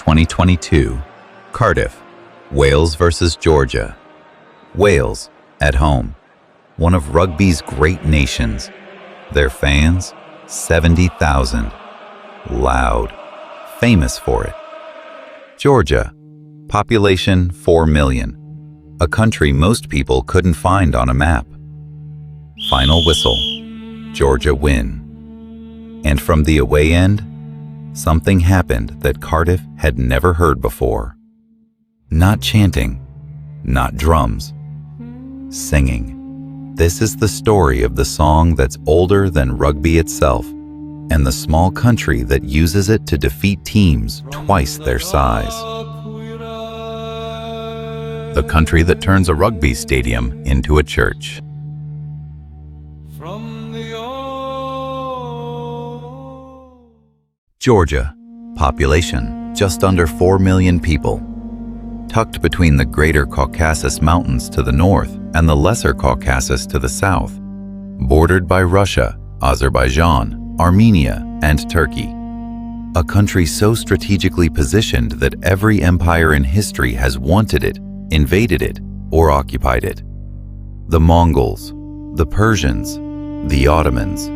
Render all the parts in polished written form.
2022, Cardiff, Wales versus Georgia. Wales, at home, one of rugby's great nations. Their fans, 70,000. Loud, famous for it. Georgia, population 4 million, a country most people couldn't find on a map. Final whistle, Georgia win. And from the away end, something happened that Cardiff had never heard before. Not chanting, not drums, singing. This is the story of the song that's older than rugby itself, and the small country that uses it to defeat teams twice their size. The country that turns a rugby stadium into a church. Georgia, population just under 4 million people. Tucked between the Greater Caucasus Mountains to the north and the Lesser Caucasus to the south, bordered by Russia, Azerbaijan, Armenia, and Turkey. A country so strategically positioned that every empire in history has wanted it, invaded it, or occupied it. The Mongols, the Persians, the Ottomans,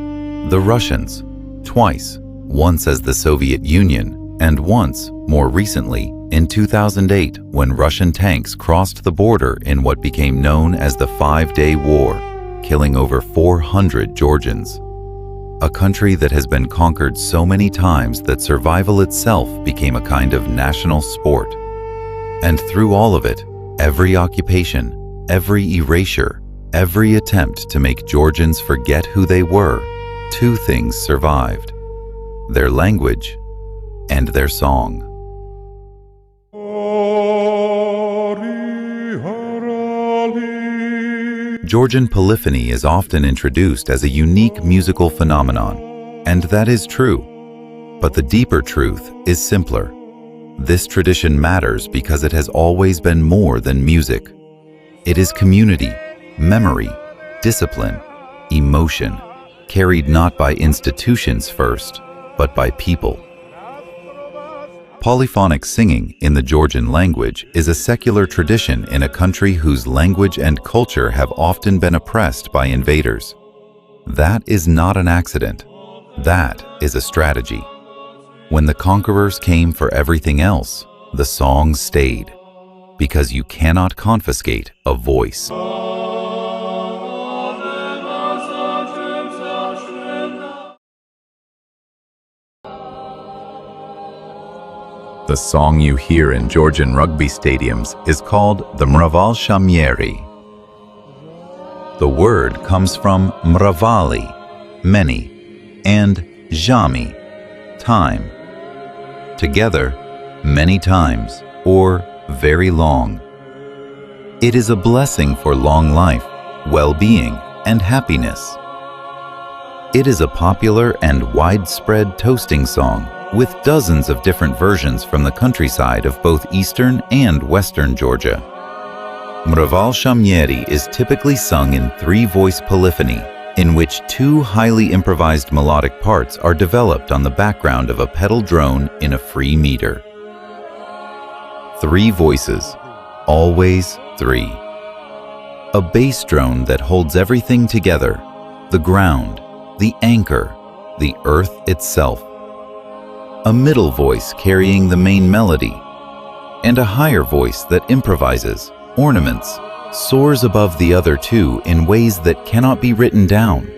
the Russians, twice, once as the Soviet Union, and once, more recently, in 2008 when Russian tanks crossed the border in what became known as the 5-Day War, killing over 400 Georgians. A country that has been conquered so many times that survival itself became a kind of national sport. And through all of it, every occupation, every erasure, every attempt to make Georgians forget who they were, two things survived: their language and their song. Georgian polyphony is often introduced as a unique musical phenomenon, and that is true. But the deeper truth is simpler. This tradition matters because it has always been more than music. It is community, memory, discipline, emotion, carried not by institutions first, but by people. Polyphonic singing in the Georgian language is a secular tradition in a country whose language and culture have often been oppressed by invaders. That is not an accident. That is a strategy. When the conquerors came for everything else, the song stayed, because you cannot confiscate a voice. The song you hear in Georgian rugby stadiums is called the Mravalzhamieri. The word comes from Mravali, many, and Zhami, time. Together, many times, or very long. It is a blessing for long life, well-being, and happiness. It is a popular and widespread toasting song with dozens of different versions from the countryside of both eastern and western Georgia. Mravalzhamieri is typically sung in 3-voice polyphony, in which 2 highly improvised melodic parts are developed on the background of a pedal drone in a free meter. 3 voices, always 3. A bass drone that holds everything together, the ground, the anchor, the earth itself. A middle voice carrying the main melody, and a higher voice that improvises, ornaments, soars above the other 2 in ways that cannot be written down,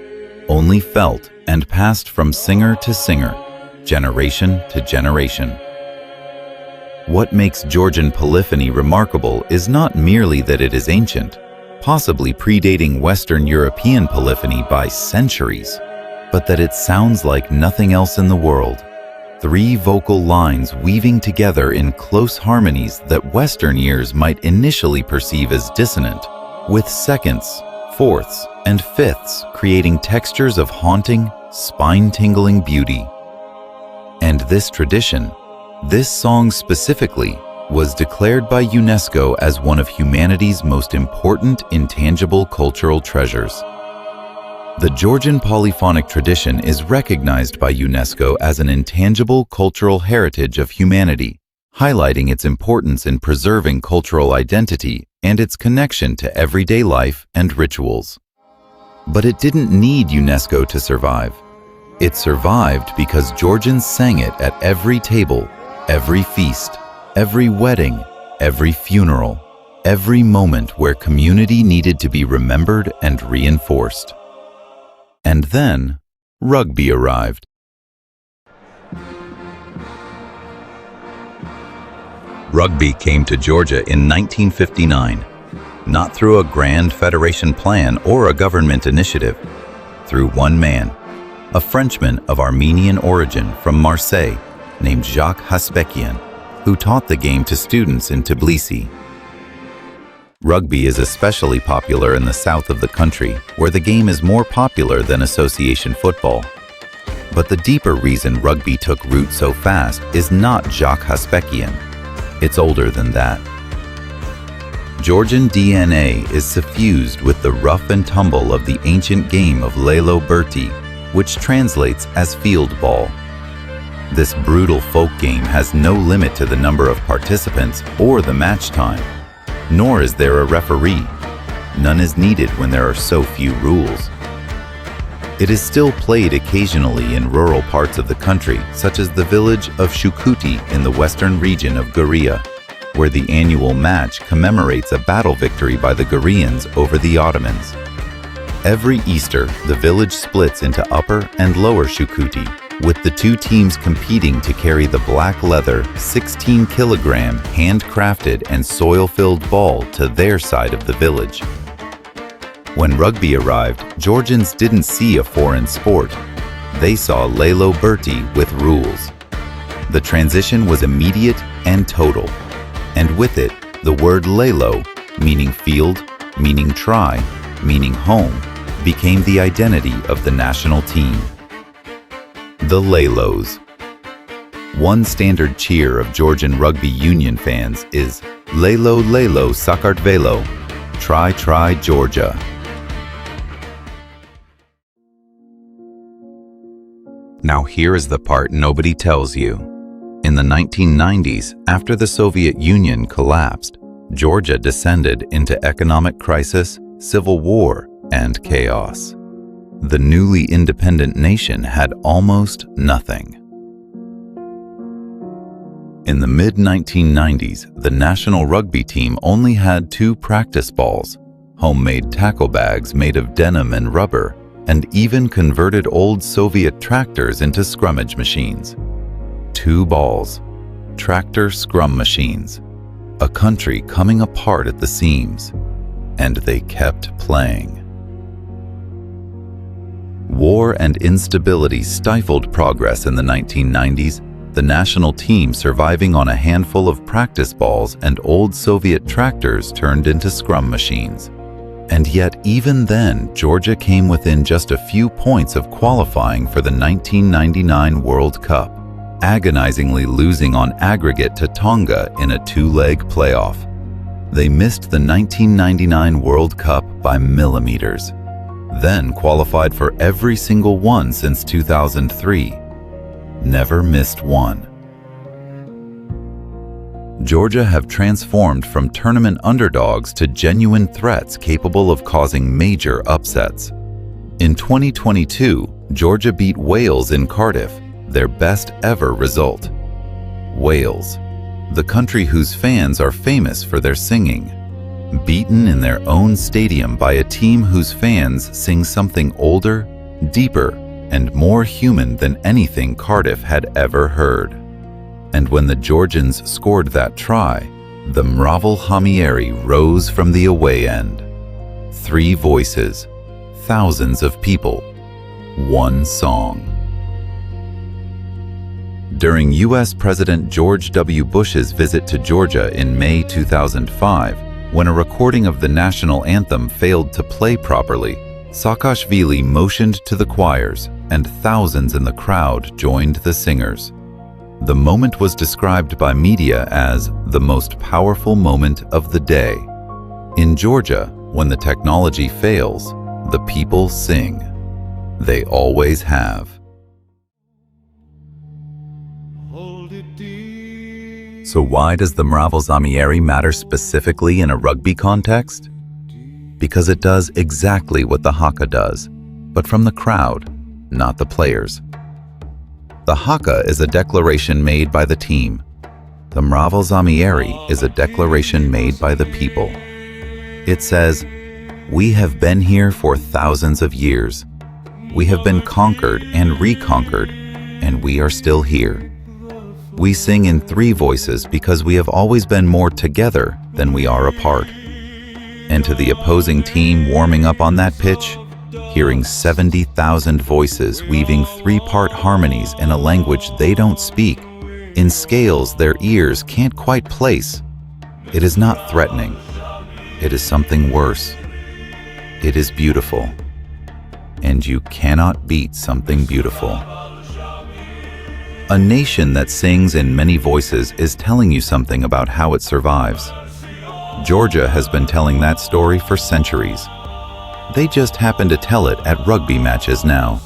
only felt and passed from singer to singer, generation to generation. What makes Georgian polyphony remarkable is not merely that it is ancient, possibly predating Western European polyphony by centuries, but that it sounds like nothing else in the world. 3 vocal lines weaving together in close harmonies that Western ears might initially perceive as dissonant, with seconds, fourths, and fifths creating textures of haunting, spine-tingling beauty. And this tradition, this song specifically, was declared by UNESCO as one of humanity's most important intangible cultural treasures. The Georgian polyphonic tradition is recognized by UNESCO as an intangible cultural heritage of humanity, highlighting its importance in preserving cultural identity and its connection to everyday life and rituals. But it didn't need UNESCO to survive. It survived because Georgians sang it at every table, every feast, every wedding, every funeral, every moment where community needed to be remembered and reinforced. And then, rugby arrived. Rugby came to Georgia in 1959, not through a grand federation plan or a government initiative, through one man, a Frenchman of Armenian origin from Marseille named Jacques Haspekian, who taught the game to students in Tbilisi. Rugby is especially popular in the south of the country, where the game is more popular than association football. But the deeper reason rugby took root so fast is not Jacques Haspekian. It's older than that. Georgian DNA is suffused with the rough and tumble of the ancient game of Lelo Berti, which translates as field ball. This brutal folk game has no limit to the number of participants or the match time, nor is there a referee. None is needed when there are so few rules. It is still played occasionally in rural parts of the country, such as the village of Shukuti in the western region of Guria, where the annual match commemorates a battle victory by the Gurians over the Ottomans. Every Easter, the village splits into Upper and Lower Shukuti, with the two teams competing to carry the black leather, 16-kilogram, handcrafted and soil-filled ball to their side of the village. When rugby arrived, Georgians didn't see a foreign sport. They saw Lelo Berti with rules. The transition was immediate and total. And with it, the word Lelo, meaning field, meaning try, meaning home, became the identity of the national team. The Lelos. One standard cheer of Georgian rugby union fans is Lelo Lelo Sakartvelo, Try Try Georgia. Now here is the part nobody tells you. In the 1990s, after the Soviet Union collapsed, Georgia descended into economic crisis, civil war, and chaos. The newly independent nation had almost nothing. In the mid-1990s, the national rugby team only had 2 practice balls, homemade tackle bags made of denim and rubber, and even converted old Soviet tractors into scrummage machines. 2 balls, tractor scrum machines, a country coming apart at the seams, and they kept playing. War and instability stifled progress in the 1990s, the national team surviving on a handful of practice balls and old Soviet tractors turned into scrum machines. And yet, even then, Georgia came within just a few points of qualifying for the 1999 World Cup, agonizingly losing on aggregate to Tonga in a 2-leg playoff. They missed the 1999 World Cup by millimeters, then qualified for every single one since 2003. Never missed one. Georgia have transformed from tournament underdogs to genuine threats capable of causing major upsets. In 2022, Georgia beat Wales in Cardiff, their best ever result. Wales, the country whose fans are famous for their singing, beaten in their own stadium by a team whose fans sing something older, deeper, and more human than anything Cardiff had ever heard. And when the Georgians scored that try, the Mravalzhamieri rose from the away end. 3 voices, thousands of people, 1 song. During U.S. President George W. Bush's visit to Georgia in May 2005, when a recording of the national anthem failed to play properly, Saakashvili motioned to the choirs, and thousands in the crowd joined the singers. The moment was described by media as the most powerful moment of the day. In Georgia, when the technology fails, the people sing. They always have. So why does the Mravalzhamieri matter specifically in a rugby context? Because it does exactly what the haka does, but from the crowd, not the players. The haka is a declaration made by the team. The Mravalzhamieri is a declaration made by the people. It says, "We have been here for thousands of years. We have been conquered and reconquered, and we are still here. We sing in three voices because we have always been more together than we are apart." And to the opposing team warming up on that pitch, hearing 70,000 voices weaving three-part harmonies in a language they don't speak, in scales their ears can't quite place, it is not threatening. It is something worse. It is beautiful. And you cannot beat something beautiful. A nation that sings in many voices is telling you something about how it survives. Georgia has been telling that story for centuries. They just happen to tell it at rugby matches now.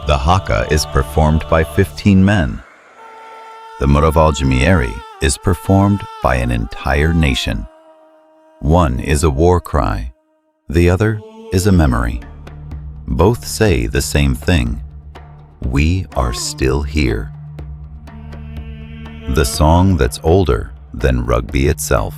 The haka is performed by 15 men. The Mravalzhamieri is performed by an entire nation. One is a war cry, the other is a memory. Both say the same thing: we are still here. The song that's older than rugby itself.